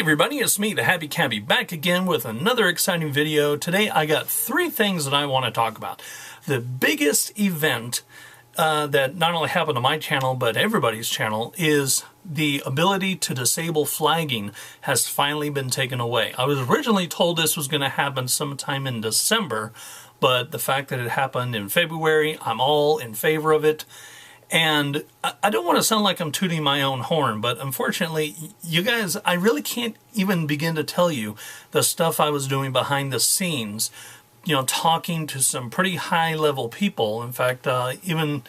everybody, it's me, the HappyCabbie, back again with another exciting video. Today I got three things that I want to talk about. The biggest event that not only happened to my channel, but everybody's channel, is the ability to disable flagging has finally been taken away. I was originally told this was going to happen sometime in December, but the fact that it happened in February, I'm all in favor of it. And I don't want to sound like I'm tooting my own horn, but unfortunately, you guys, I really can't even begin to tell you the stuff I was doing behind the scenes, you know, talking to some pretty high-level people. In fact, even,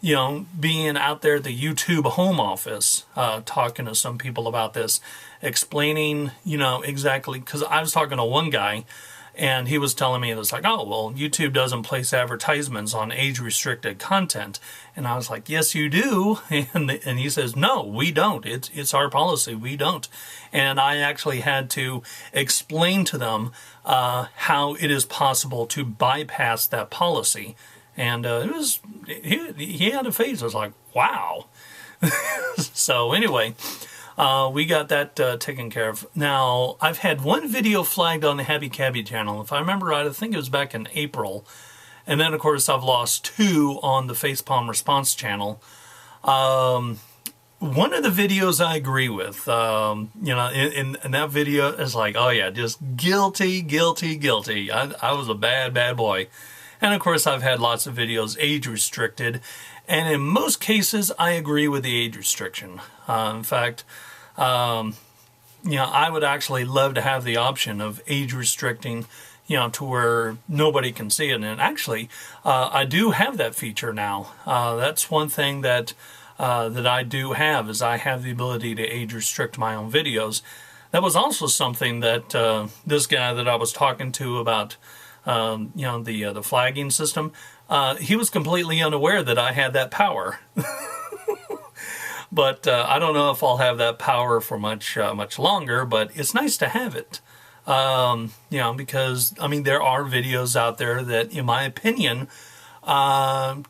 you know, being out there at the YouTube home office, talking to some people about this, explaining, you know, exactly, because I was talking to one guy, and he was telling me, it was like, oh, well, YouTube doesn't place advertisements on age-restricted content. And I was like, yes, you do. And he says, no, we don't. It's our policy. We don't. And I actually had to explain to them how it is possible to bypass that policy. And it was, he had a face. I was like, wow. So anyway, we got that taken care of. Now, I've had one video flagged on the HappyCabbie channel. If I remember right, I think it was back in April. And then, of course, I've lost two on the Facepalm Response channel. One of the videos I agree with, you know, in that video, it's like, oh yeah, just guilty, guilty, guilty. I was a bad, bad boy. And of course, I've had lots of videos age restricted. And in most cases, I agree with the age restriction. In fact, you know, I would actually love to have the option of age restricting, you know, to where nobody can see it. And actually, I do have that feature now. That's one thing that that I do have, is I have the ability to age restrict my own videos. That was also something that this guy that I was talking to about, you know, the flagging system, he was completely unaware that I had that power. But I don't know if I'll have that power for much longer, but it's nice to have it. You know, because, I mean, there are videos out there that, in my opinion,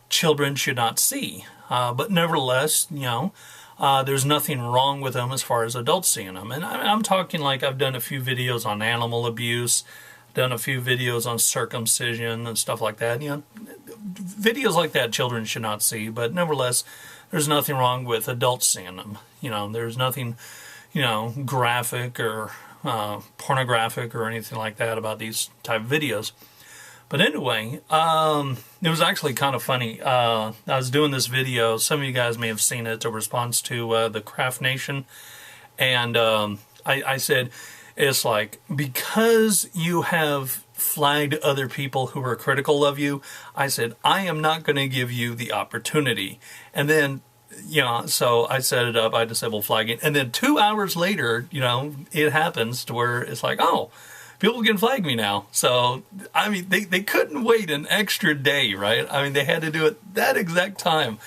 children should not see. But nevertheless, you know, there's nothing wrong with them as far as adults seeing them. And I'm talking like I've done a few videos on animal abuse, done a few videos on circumcision and stuff like that. You know, videos like that children should not see, but nevertheless, there's nothing wrong with adults seeing them. You know, there's nothing, you know, graphic or pornographic or anything like that about these type of videos. But anyway, it was actually kind of funny. I was doing this video, some of you guys may have seen it, a response to the Craft Nation, and I said, it's like, because you have flagged other people who are critical of you, I said, I am not going to give you the opportunity. And then, you know, so I set it up, I disable flagging, and then 2 hours later, you know, it happens to where it's like, oh, people can flag me now. So, I mean, they couldn't wait an extra day, right? I mean, they had to do it that exact time.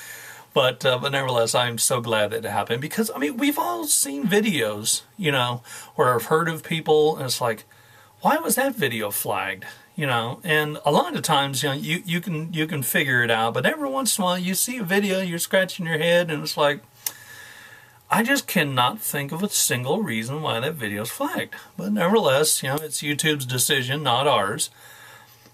But nevertheless, I'm so glad that it happened, because, I mean, we've all seen videos, you know, where I've heard of people, and it's like, why was that video flagged? You know, and a lot of times, you know, you can figure it out, but every once in a while you see a video, you're scratching your head, and it's like, I just cannot think of a single reason why that video is flagged. But nevertheless, you know, it's YouTube's decision, not ours.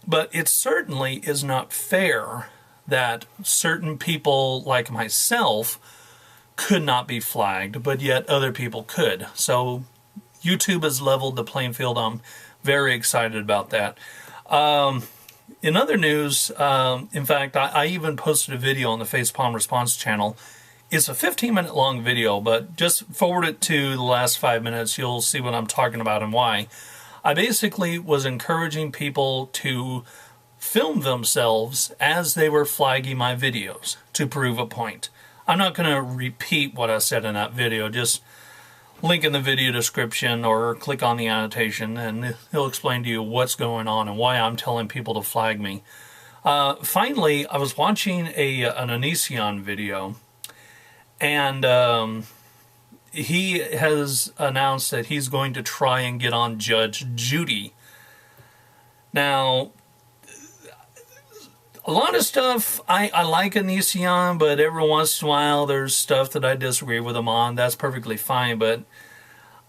But it certainly is not fair that certain people like myself could not be flagged, but yet other people could. So YouTube has leveled the playing field. I'm very excited about that. In other news, in fact, I even posted a video on the Facepalm Response channel. It's a 15-minute long video, but just forward it to the last 5 minutes. You'll see what I'm talking about and why. I basically was encouraging people to film themselves as they were flagging my videos to prove a point. I'm not going to repeat what I said in that video. Just link in the video description or click on the annotation, and it'll explain to you what's going on and why I'm telling people to flag me. Finally, I was watching an Onision video, and he has announced that he's going to try and get on Judge Judy. Now, a lot of stuff I like Onision, but every once in a while there's stuff that I disagree with him on. That's perfectly fine, but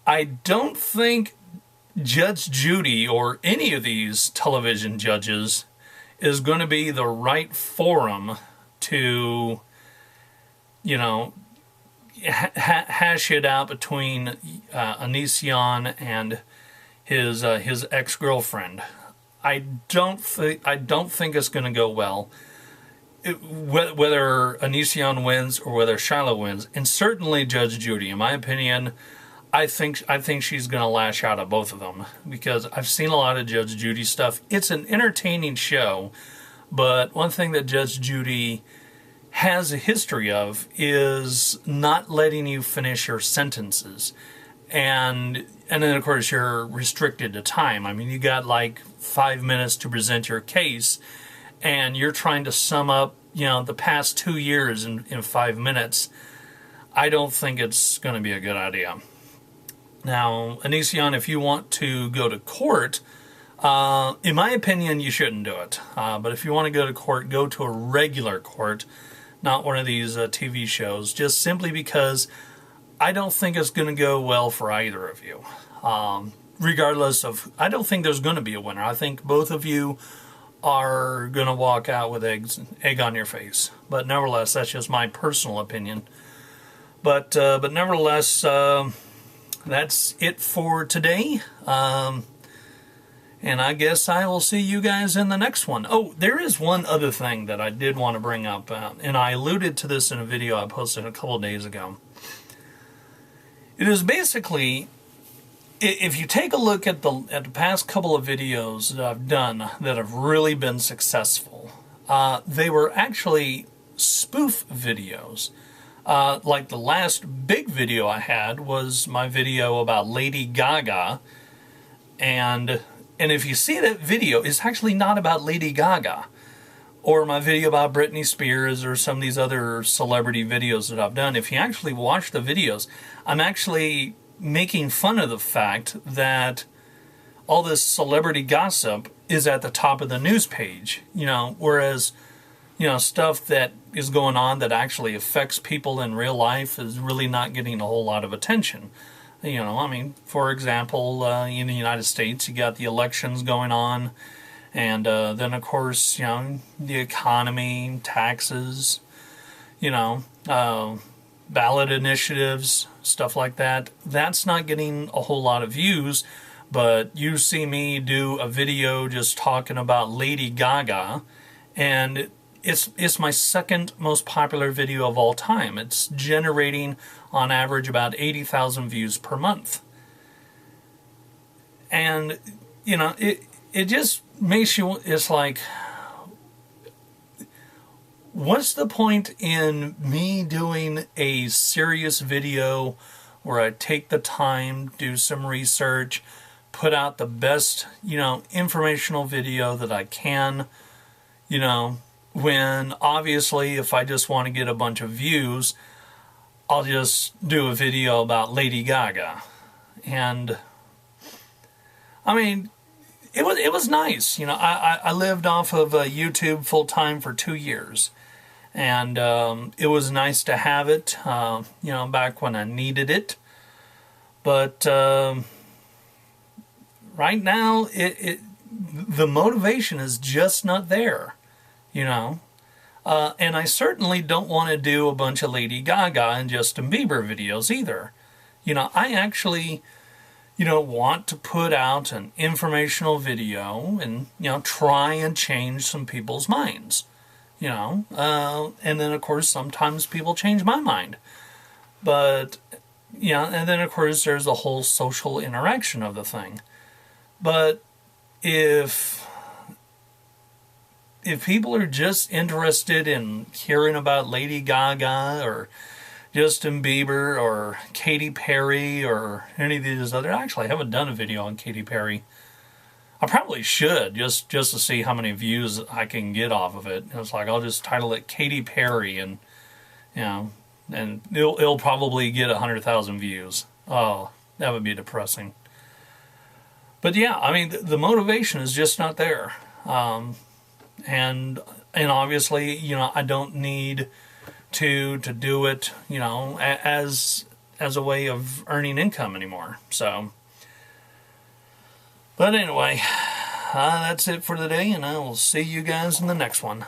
I don't think Judge Judy or any of these television judges is going to be the right forum to, you know, hash it out between Onision and his ex-girlfriend. I don't think it's going to go well. Whether Onision wins or whether Shiloh wins, and certainly Judge Judy, in my opinion, I think she's going to lash out at both of them, because I've seen a lot of Judge Judy stuff. It's an entertaining show, but one thing that Judge Judy has a history of is not letting you finish your sentences. And then, of course, you're restricted to time. I mean, you got like 5 minutes to present your case, and you're trying to sum up, you know, the past 2 years in 5 minutes. I don't think it's going to be a good idea. Now, Onision, if you want to go to court, in my opinion, you shouldn't do it. But if you want to go to court, go to a regular court, not one of these TV shows, just simply because I don't think it's going to go well for either of you. Regardless of, I don't think there's going to be a winner. I think both of you are going to walk out with egg on your face. But nevertheless, that's just my personal opinion. But nevertheless, that's it for today. And I guess I will see you guys in the next one. Oh, there is one other thing that I did want to bring up, and I alluded to this in a video I posted a couple of days ago. It is basically, if you take a look at the past couple of videos that I've done that have really been successful, they were actually spoof videos. Like the last big video I had was my video about Lady Gaga, and if you see that video, it's actually not about Lady Gaga, or my video about Britney Spears, or some of these other celebrity videos that I've done. If you actually watch the videos, I'm actually making fun of the fact that all this celebrity gossip is at the top of the news page, you know, whereas, you know, stuff that is going on that actually affects people in real life is really not getting a whole lot of attention. You know, I mean, for example, in the United States, you got the elections going on, and then, of course, you know, the economy, taxes, you know, ballot initiatives, stuff like that. That's not getting a whole lot of views, but you see me do a video just talking about Lady Gaga, and it's my second most popular video of all time. It's generating, on average, about 80,000 views per month. And, you know, it just makes you, it's like, what's the point in me doing a serious video where I take the time, do some research, put out the best, you know, informational video that I can, you know, when obviously if I just want to get a bunch of views, I'll just do a video about Lady Gaga. And I mean, it was nice. You know, I lived off of YouTube full time for 2 years, and it was nice to have it, you know, back when I needed it. But right now, the motivation is just not there. You know, and I certainly don't want to do a bunch of Lady Gaga and Justin Bieber videos either. You know, I actually, you know, want to put out an informational video and, you know, try and change some people's minds. You know, and then of course sometimes people change my mind. But, you know, and then of course there's the whole social interaction of the thing. But if people are just interested in hearing about Lady Gaga or Justin Bieber or Katy Perry or any of these other, actually I haven't done a video on Katy Perry. I probably should, just to see how many views I can get off of it. It's like, I'll just title it Katy Perry, and, you know, and it'll probably get 100,000 views. Oh, that would be depressing. But yeah, I mean, the motivation is just not there. And obviously, you know, I don't need to do it, you know, as as a way of earning income anymore. So, but anyway, that's it for today, and I will see you guys in the next one.